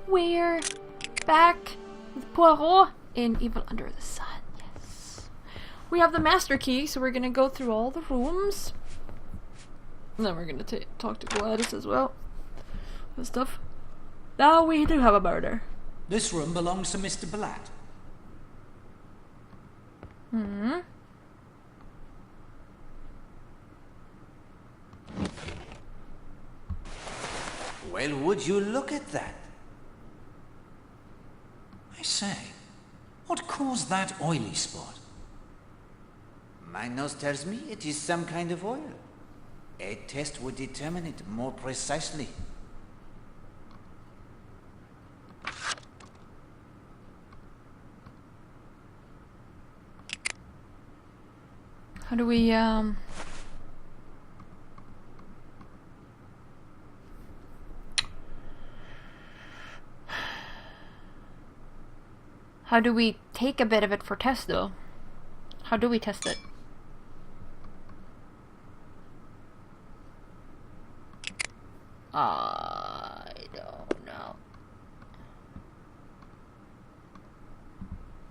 We're back with Poirot in Evil Under the Sun. Yes. We have the master key, so we're gonna go through all the rooms. And then we're gonna talk to Gladys as well. And stuff. Now we do have a murder. This room belongs to Mr. Blatt. Hmm. Well, would you look at that? I say, what caused that oily spot? My nose tells me it is some kind of oil. A test would determine it more precisely. How do we, How do we take a bit of it for test, though? How do we test it? I don't know.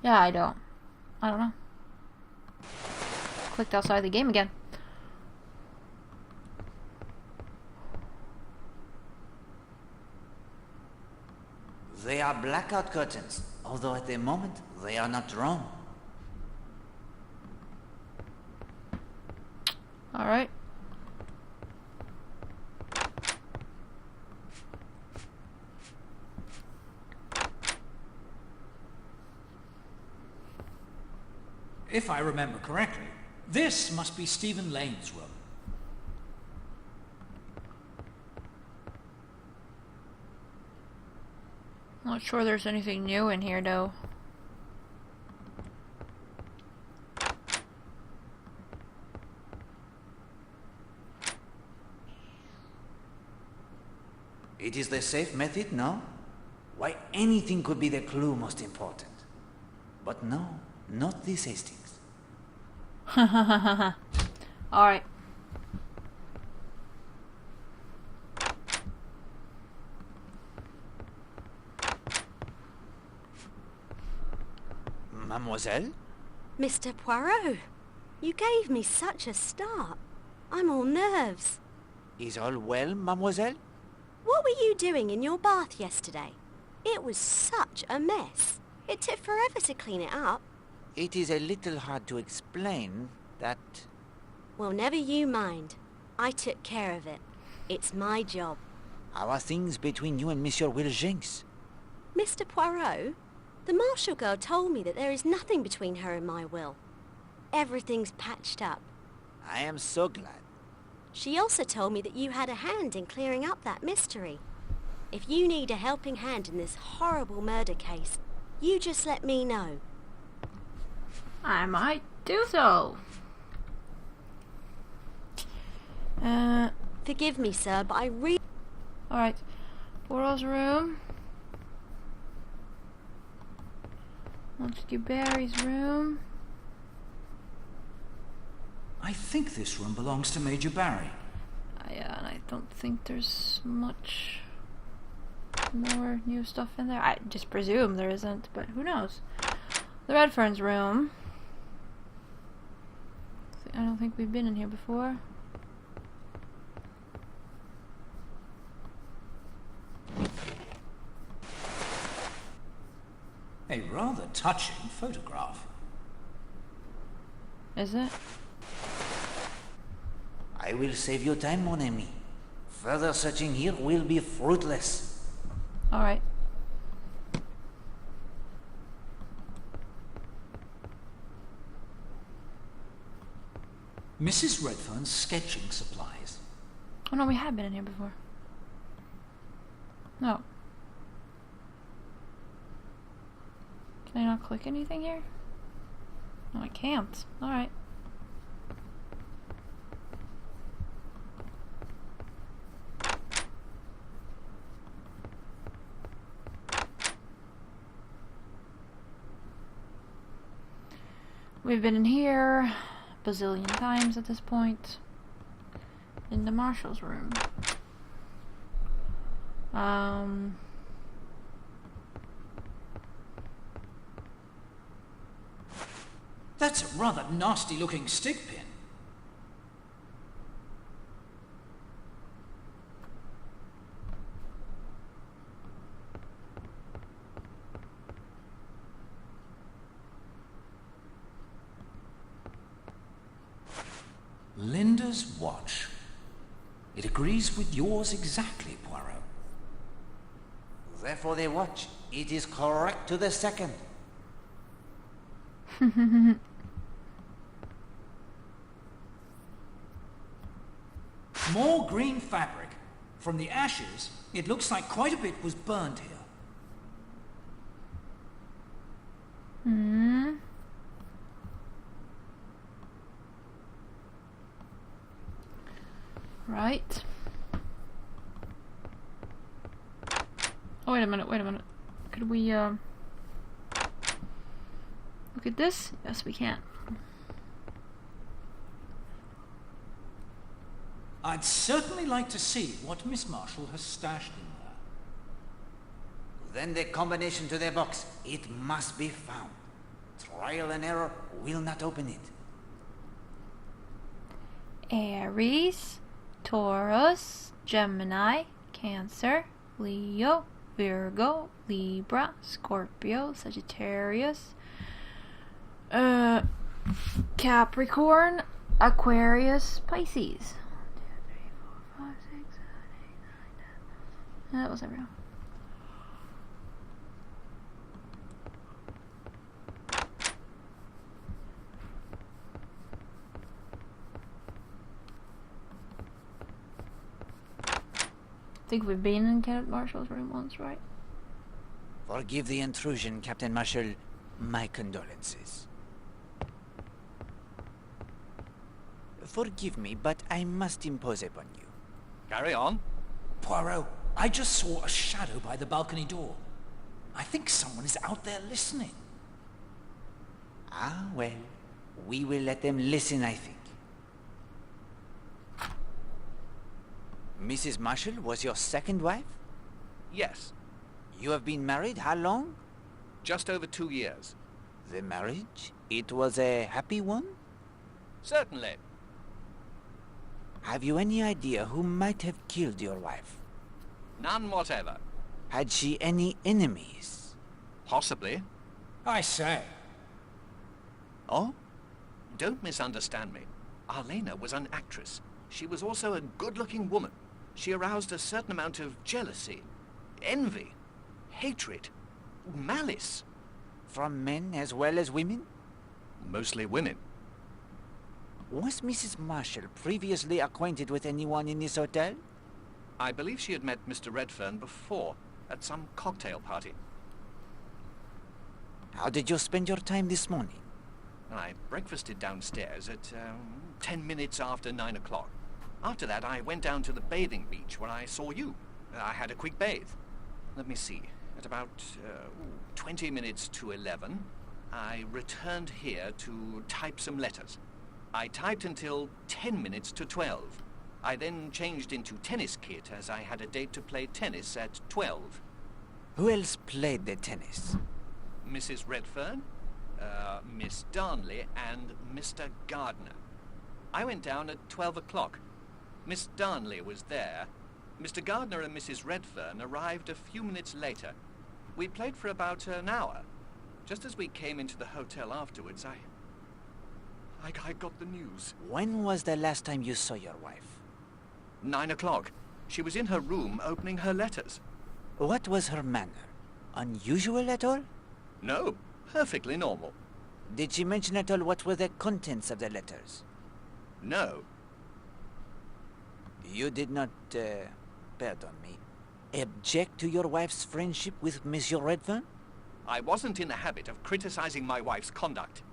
Yeah, I don't know. Clicked outside the game again. They are blackout curtains, although at the moment they are not drawn. Alright. If I remember correctly, this must be Stephen Lane's room. Not sure there's anything new in here, though. It is the safe method, no? Why, anything could be the clue most important. But no, not this Hastings. Alright. Mademoiselle? Mr. Poirot, you gave me such a start. I'm all nerves. Is all well, mademoiselle? What were you doing in your bath yesterday? It was such a mess. It took forever to clean it up. It is a little hard to explain that... Well, never you mind. I took care of it. It's my job. How are things between you and Monsieur Will Jenks? Mr. Poirot, the Marshall girl told me that there is nothing between her and my will. Everything's patched up. I am so glad. She also told me that you had a hand in clearing up that mystery. If you need a helping hand in this horrible murder case, you just let me know. I might do so. Forgive me, sir, but I really... Alright. Poirot's room. Montague Barry's room. I think this room belongs to Major Barry. Yeah, and I don't think there's much more new stuff in there. I just presume there isn't, but who knows? The Redfern's room. I don't think we've been in here before. A rather touching photograph. Is it? I will save you time, mon ami. Further searching here will be fruitless. Alright. Mrs. Redfern's sketching supplies. Oh no, we have been in here before. No. Can I not click anything here? No, I can't. Alright. We've been in here a bazillion times at this point. In the Marshall's room. That's a rather nasty-looking stick pin. Linda's watch. It agrees with yours exactly, Poirot. Therefore the watch, it is correct to the second. More green fabric. From the ashes, it looks like quite a bit was burned here. Hmm. Right. Oh, wait a minute, wait a minute. Could we, look at this? Yes, we can. I'd certainly like to see what Miss Marshall has stashed in there. Then the combination to the box, it must be found. Trial and error will not open it. Aries, Taurus, Gemini, Cancer, Leo, Virgo, Libra, Scorpio, Sagittarius, Capricorn, Aquarius, Pisces. 1, 2, 3, 4, 5, 6, 7, 8, 9, 10. That was everyone. I think we've been in Captain Marshall's room once, right? Forgive the intrusion, Captain Marshall. My condolences. Forgive me, but I must impose upon you. Carry on. Poirot, I just saw a shadow by the balcony door. I think someone is out there listening. Ah, well, we will let them listen, I think. Mrs. Marshall was your second wife? Yes, You have been married how long? just over 2 years. The marriage? It was a happy one? Certainly. Have you any idea who might have killed your wife? None whatever. Had she any enemies? Possibly. I say. Oh? Don't misunderstand me. Arlena was an actress. She was also a good-looking woman. She aroused a certain amount of jealousy, envy, hatred, malice. From men as well as women? Mostly women. Was Mrs. Marshall previously acquainted with anyone in this hotel? I believe she had met Mr. Redfern before, at some cocktail party. How did you spend your time this morning? I breakfasted downstairs at 10 minutes after 9 o'clock. After that, I went down to the bathing beach where I saw you. I had a quick bathe. Let me see. At about 20 minutes to 11, I returned here to type some letters. I typed until 10 minutes to 12. I then changed into tennis kit as I had a date to play tennis at 12. Who else played the tennis? Mrs. Redfern, Miss Darnley, and Mr. Gardner. I went down at 12 o'clock. Miss Darnley was there. Mr. Gardner and Mrs. Redfern arrived a few minutes later. We played for about an hour. Just as we came into the hotel afterwards, I got the news. When was the last time you saw your wife? 9 o'clock. She was in her room opening her letters. What was her manner? Unusual at all? No, perfectly normal. Did she mention at all what were the contents of the letters? No. You did not, pardon me, object to your wife's friendship with Monsieur Redfern? I wasn't in the habit of criticizing my wife's conduct.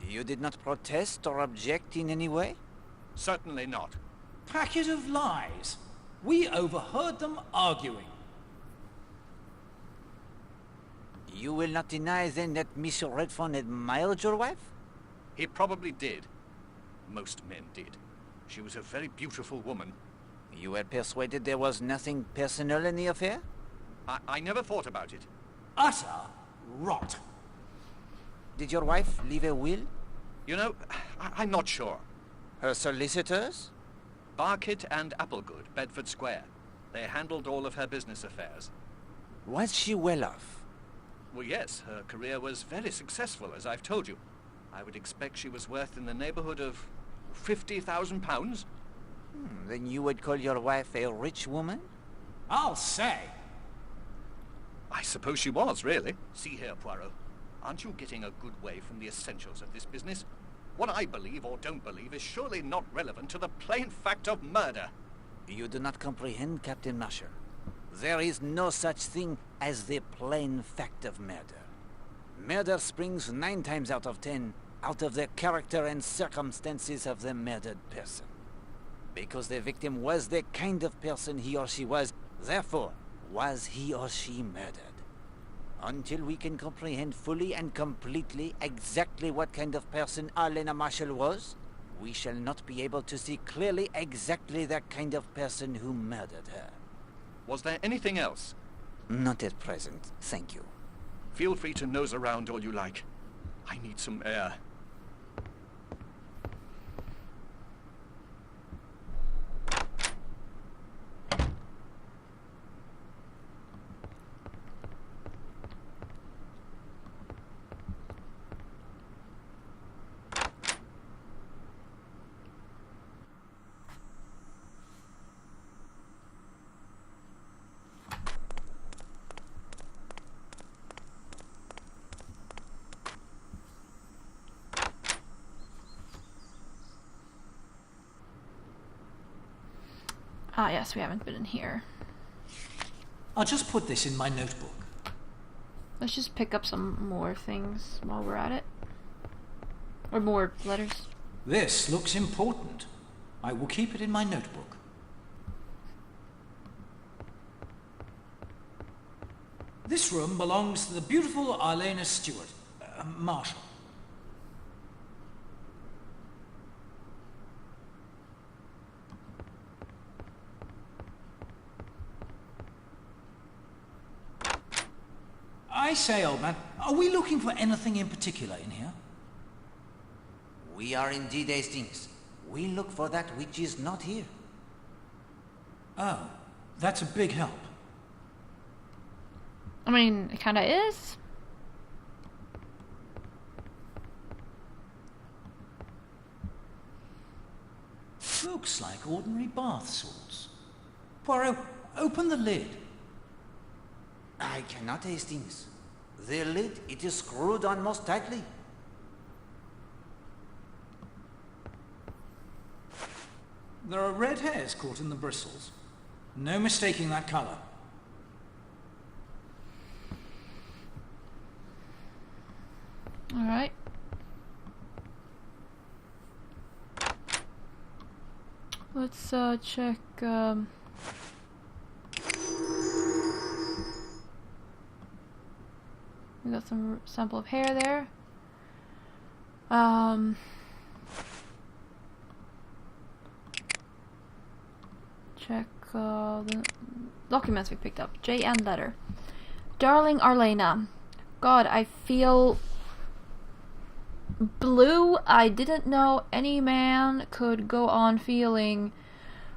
You did not protest or object in any way? Certainly not. Packet of lies. We overheard them arguing. You will not deny then that Monsieur Redfern admired your wife? He probably did. Most men did. She was a very beautiful woman. You were persuaded there was nothing personal in the affair? I never thought about it. Utter rot. Did your wife leave a will? You know, I'm not sure. Her solicitors? Barkett and Applegood, Bedford Square. They handled all of her business affairs. Was she well off? Well, yes, her career was very successful, as I've told you. I would expect she was worth in the neighborhood of £50,000. Then you would call your wife a rich woman? I'll say. I suppose she was, really. See here, Poirot. Aren't you getting a good way from the essentials of this business? What I believe or don't believe is surely not relevant to the plain fact of murder. You do not comprehend, Captain Marshall. There is no such thing as the plain fact of murder. Murder springs 9 times out of 10 out of the character and circumstances of the murdered person. Because the victim was the kind of person he or she was, therefore was he or she murdered. Until we can comprehend fully and completely exactly what kind of person Arlena Marshall was, we shall not be able to see clearly exactly the kind of person who murdered her. Was there anything else? Not at present, thank you. Feel free to nose around all you like. I need some air. Ah, yes, we haven't been in here. I'll just put this in my notebook. Let's just pick up some more things while we're at it. Or more letters. This looks important. I will keep it in my notebook. This room belongs to the beautiful Arlena Stewart, Marshall. I say, old man, are we looking for anything in particular in here? We are indeed Hastings. We look for that which is not here. Oh, that's a big help. I mean, it kinda is. Looks like ordinary bath salts. Poirot, open the lid. I cannot, Hastings. The lid, it is screwed on most tightly. There are red hairs caught in the bristles. No mistaking that colour. Alright. Let's check we got some sample of hair there. Check the documents we picked up. JN letter. Darling Arlena, God, I feel blue. I didn't know any man could go on feeling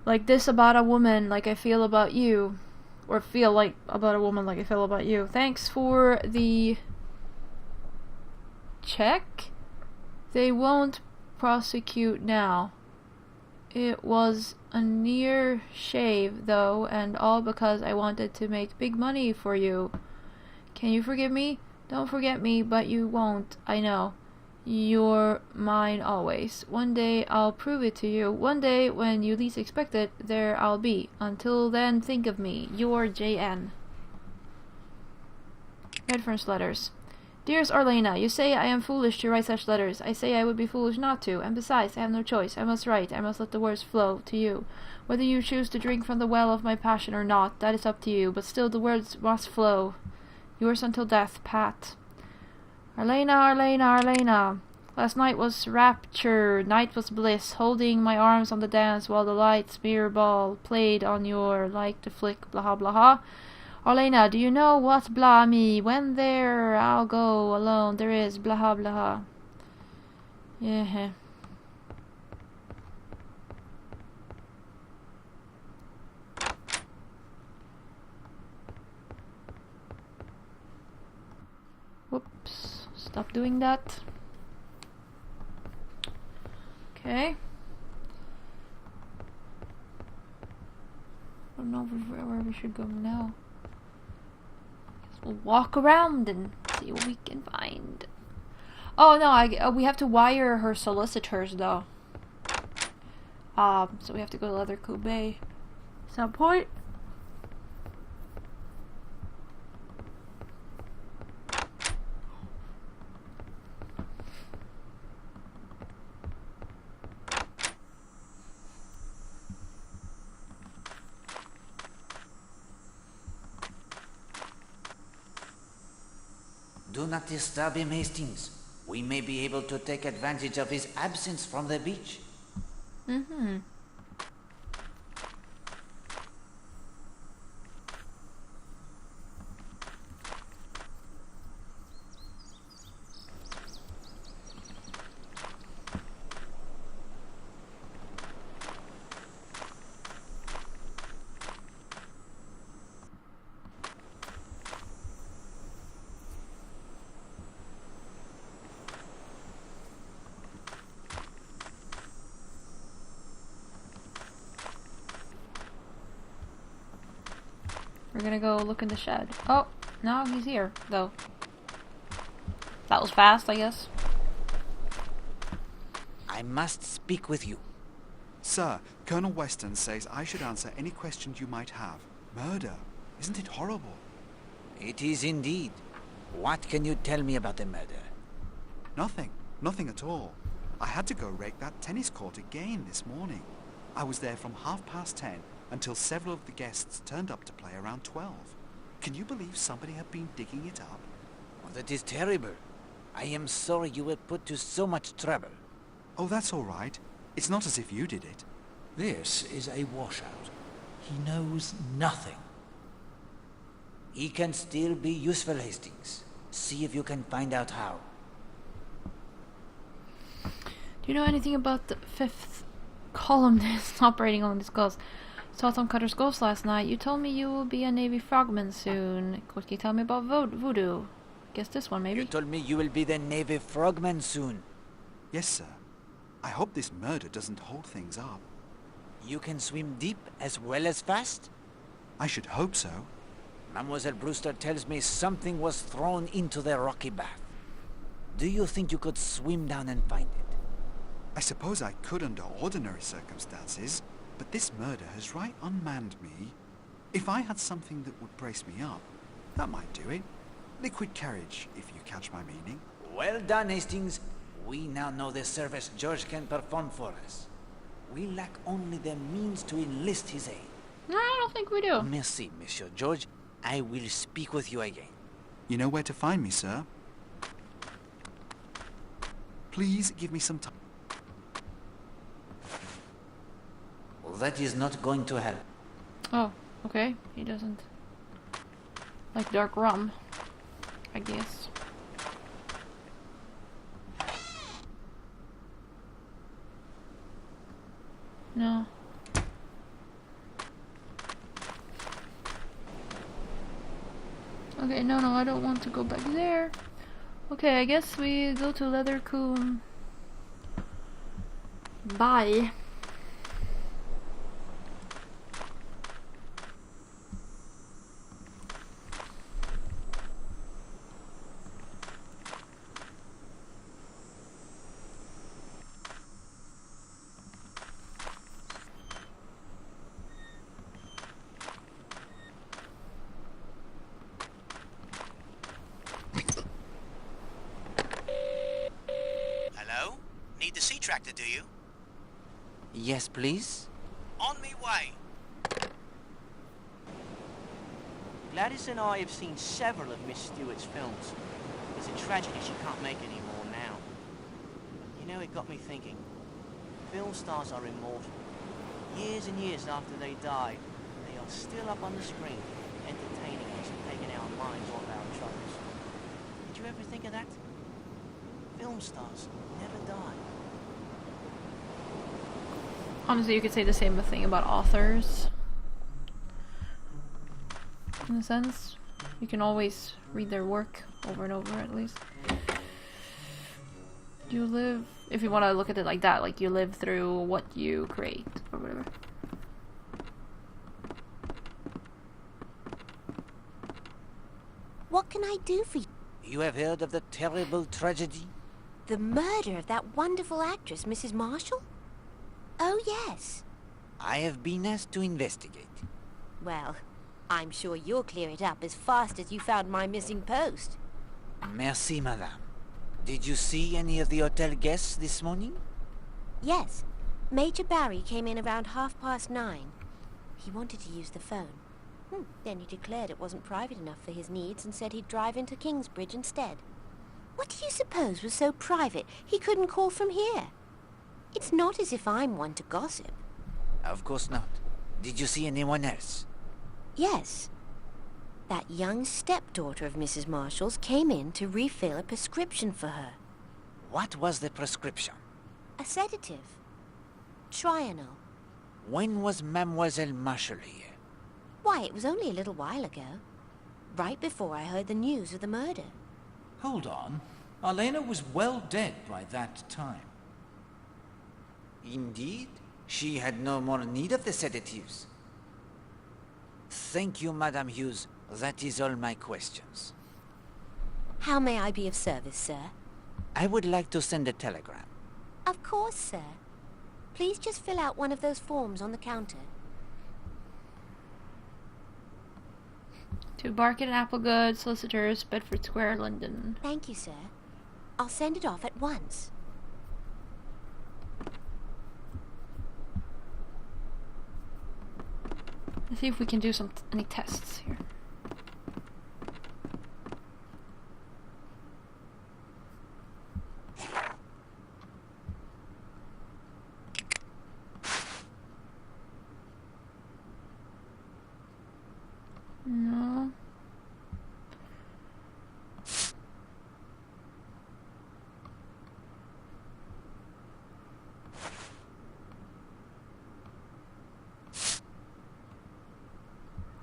like this about a woman like I feel about you. Or feel like about a woman like I feel about you. Thanks for the check. They won't prosecute now. It was a near shave, though, and all because I wanted to make big money for you. Can you forgive me? Don't forget me, but you won't, I know. You're mine always. One day I'll prove it to you. One day, when you least expect it, there I'll be. Until then, think of me. Your JN. Redfern's letters. Dearest Arlena, you say I am foolish to write such letters. I say I would be foolish not to, and besides, I have no choice. I must write. I must let the words flow to you. Whether you choose to drink from the well of my passion or not, that is up to you, but still the words must flow. Yours until death, Pat. Arlena, Arlena, Arlena. Last night was rapture, night was bliss, holding my arms on the dance while the lights mirror ball played on your like to flick, blah blah blah. Arlena, do you know what blah me? When there I'll go alone, there is blah blah. Yeah. Whoops. Stop doing that. Okay. I don't know where we should go now. Guess we'll walk around and see what we can find. Oh no, we have to wire her solicitors though. So we have to go to Leather Bay at some point. Do not disturb him, Hastings. We may be able to take advantage of his absence from the beach. Mm-hmm. We're gonna go look in the shed. Oh, no, he's here, though. That was fast, I guess. I must speak with you. Sir, Colonel Weston says I should answer any questions you might have. Murder. Isn't it horrible? It is indeed. What can you tell me about the murder? Nothing. Nothing at all. I had to go rake that tennis court again this morning. I was there from 10:30 until several of the guests turned up to play around 12. Can you believe somebody had been digging it up? Oh, that is terrible. I am sorry you were put to so much trouble. Oh, that's all right. It's not as if you did it. This is a washout. He knows nothing. He can still be useful, Hastings. See if you can find out how. Do you know anything about the fifth columnist operating on this ghost? Saw Tom Cutter's ghost last night. You told me you will be a Navy frogman soon. What can you tell me about voodoo? Guess this one, maybe? You told me you will be the Navy frogman soon. Yes, sir. I hope this murder doesn't hold things up. You can swim deep as well as fast? I should hope so. Mademoiselle Brewster tells me something was thrown into the rocky bath. Do you think you could swim down and find it? I suppose I could under ordinary circumstances, but this murder has right unmanned me. If I had something that would brace me up, that might do it. Liquid courage, if you catch my meaning. Well done, Hastings. We now know the service George can perform for us. We lack only the means to enlist his aid. No, I don't think we do. Merci, Monsieur George. I will speak with you again. You know where to find me, sir. Please give me some time. Well, that is not going to help. Oh, okay. He doesn't like dark rum, I guess. No. Okay, no, I don't want to go back there. Okay, I guess we go to Leathercombe. Bye. Hello? Need the sea tractor, do you? Yes, please? On me way. Gladys and I have seen several of Miss Stewart's films. It's a tragedy she can't make any more now. You know, it got me thinking. Film stars are immortal. Years and years after they die, they are still up on the screen, entertaining us and taking our minds off our troubles. Did you ever think of that? Film stars never die. Honestly, you could say the same thing about authors. In a sense, you can always read their work over and over, at least. You live, if you want to look at it like that, like you live through what you create, or whatever. What can I do for you? You have heard of the terrible tragedy? The murder of that wonderful actress, Mrs. Marshall? Oh, yes. I have been asked to investigate. Well, I'm sure you'll clear it up as fast as you found my missing post. Merci, madame. Did you see any of the hotel guests this morning? Yes. Major Barry came in around 9:30. He wanted to use the phone. Then he declared it wasn't private enough for his needs and said he'd drive into Kingsbridge instead. What do you suppose was so private he couldn't call from here? It's not as if I'm one to gossip. Of course not. Did you see anyone else? Yes. That young stepdaughter of Mrs. Marshall's came in to refill a prescription for her. What was the prescription? A sedative. Trianol. When was Mademoiselle Marshall here? Why, it was only a little while ago. Right before I heard the news of the murder. Hold on. Arlena was well dead by that time. Indeed, she had no more need of the sedatives. Thank you, Madame Hughes. That is all my questions. How may I be of service, sir? I would like to send a telegram. Of course, sir. Please just fill out one of those forms on the counter. To Barkett and Applegood, Solicitors, Bedford Square, London. Thank you, sir. I'll send it off at once. Let's see if we can do any tests here. No.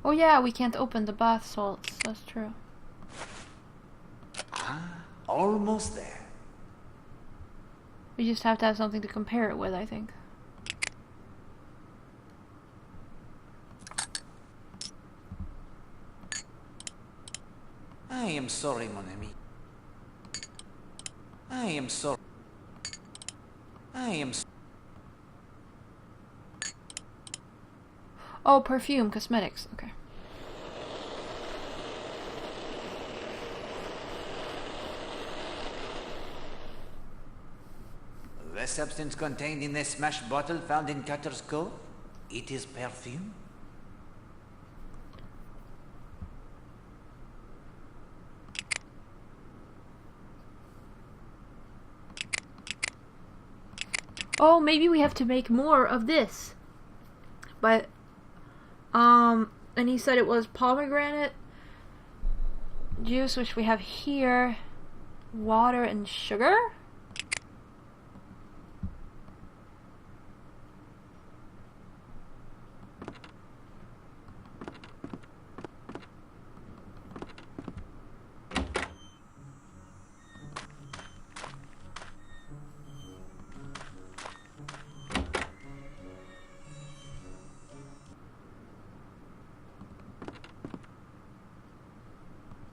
Oh yeah, we can't open the bath salts. That's true. Almost there. We just have to have something to compare it with, I think. I am sorry, mon ami. I am sorry. Oh, perfume, cosmetics. Okay. The substance contained in the smashed bottle found in Cutter's Cove? It is perfume? Oh, maybe we have to make more of this. But, and he said it was pomegranate juice, which we have here, water and sugar?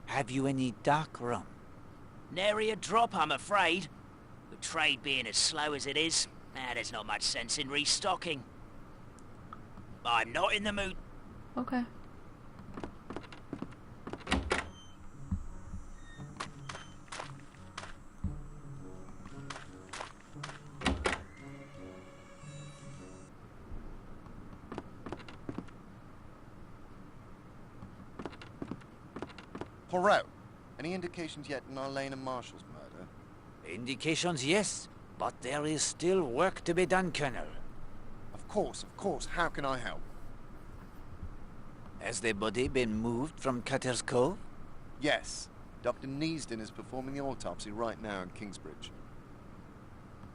Have you any dark rum? Nary a drop, I'm afraid. The trade being as slow as it is, there's not much sense in restocking. I'm not in the mood. Okay. Poirot, any indications yet in Arlena Marshall's murder? Indications, yes, but there is still work to be done, Colonel. Of course. How can I help? Has the body been moved from Cutter's Cove? Yes. Dr. Neasden is performing the autopsy right now in Kingsbridge.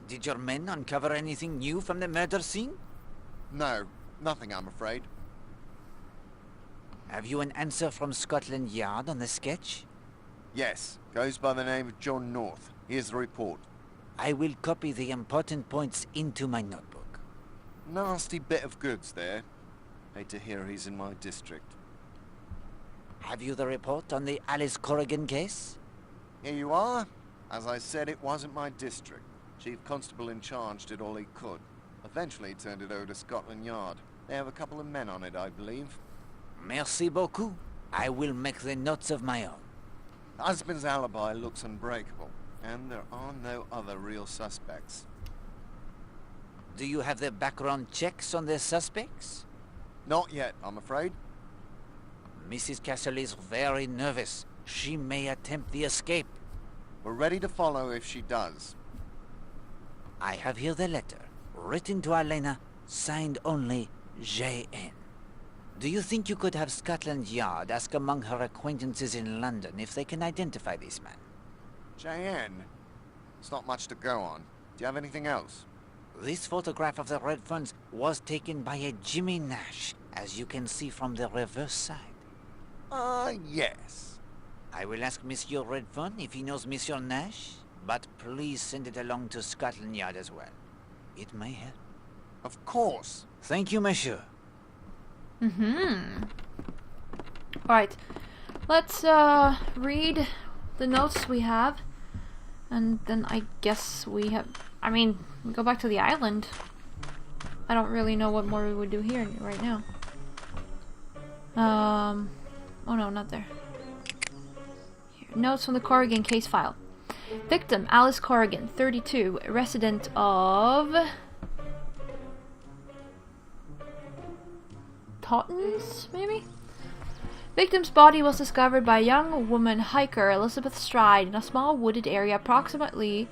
Did your men uncover anything new from the murder scene? No, nothing, I'm afraid. Have you an answer from Scotland Yard on the sketch? Yes, goes by the name of John North. Here's the report. I will copy the important points into my notebook. Nasty bit of goods there. Hate to hear he's in my district. Have you the report on the Alice Corrigan case? Here you are. As I said, it wasn't my district. Chief Constable in charge did all he could. Eventually turned it over to Scotland Yard. They have a couple of men on it, I believe. Merci beaucoup. I will make the notes of my own. The husband's alibi looks unbreakable, and there are no other real suspects. Do you have the background checks on the suspects? Not yet, I'm afraid. Mrs. Castle is very nervous. She may attempt the escape. We're ready to follow if she does. I have here the letter, written to Elena, signed only J.N. Do you think you could have Scotland Yard ask among her acquaintances in London if they can identify this man? J.N.? It's not much to go on. Do you have anything else? This photograph of the red funds was taken by a Jimmy Nash, as you can see from the reverse side. Yes. I will ask Monsieur Redfern if he knows Monsieur Nash, but please send it along to Scotland Yard as well. It may help. Of course. Thank you, monsieur. Alright. Let's read the notes we have. And then I guess we have... I mean, we go back to the island. I don't really know what more we would do here right now. Oh no, not there. Here. Notes from the Corrigan case file. Victim, Alice Corrigan, 32, resident of... Tottens, maybe? Victim's body was discovered by a young woman hiker, Elizabeth Stride, in a small wooded area approximately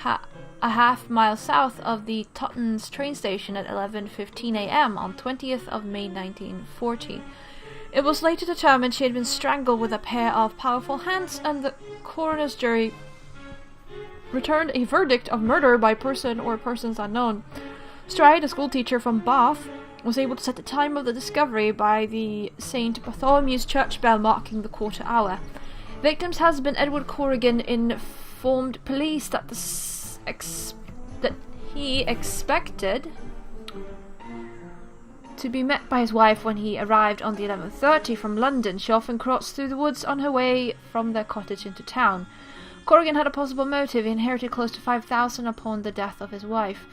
a half mile south of the Tottens train station at 11:15 a.m. on 20th of May 1940. It was later determined she had been strangled with a pair of powerful hands, and the coroner's jury returned a verdict of murder by person or persons unknown. Stride, a schoolteacher from Bath, was able to set the time of the discovery by the St. Bartholomew's church bell marking the quarter hour. Victim's husband, Edward Corrigan, informed police that he expected to be met by his wife when he arrived on the 11:30 from London. She often crossed through the woods on her way from their cottage into town. Corrigan had a possible motive. He inherited close to 5,000 upon the death of his wife.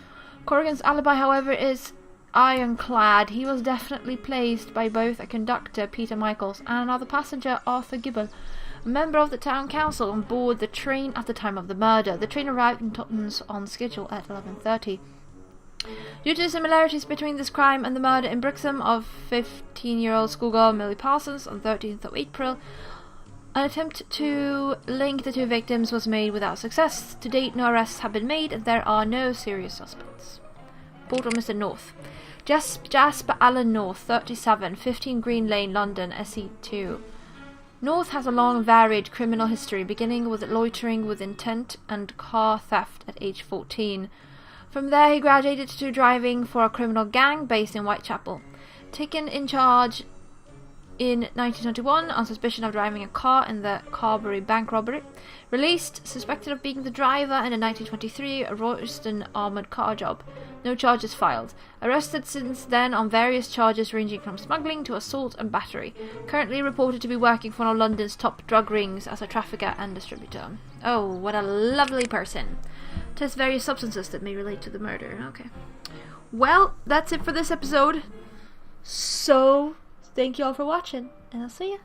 Corrigan's alibi, however, is ironclad. He was definitely placed by both a conductor, Peter Michaels, and another passenger, Arthur Gibble, a member of the town council, on board the train at the time of the murder. The train arrived in Tottens on schedule at 11:30. Due to the similarities between this crime and the murder in Brixham of 15-year-old schoolgirl Millie Parsons on 13th of April, an attempt to link the two victims was made without success. To date, no arrests have been made, and there are no serious suspects. Report on Mr. North. Jasper Allen North, 37, 15 Green Lane, London, SE2. North has a long, varied criminal history, beginning with loitering with intent and car theft at age 14. From there, he graduated to driving for a criminal gang based in Whitechapel. Taken in charge in 1921 on suspicion of driving a car in the Carberry bank robbery. Released, suspected of being the driver in a 1923 Royston armoured car job. No charges filed. Arrested since then on various charges ranging from smuggling to assault and battery. Currently reported to be working for one of London's top drug rings as a trafficker and distributor. Oh, what a lovely person. Tests various substances that may relate to the murder. Okay. Well, that's it for this episode. So, thank you all for watching, and I'll see ya.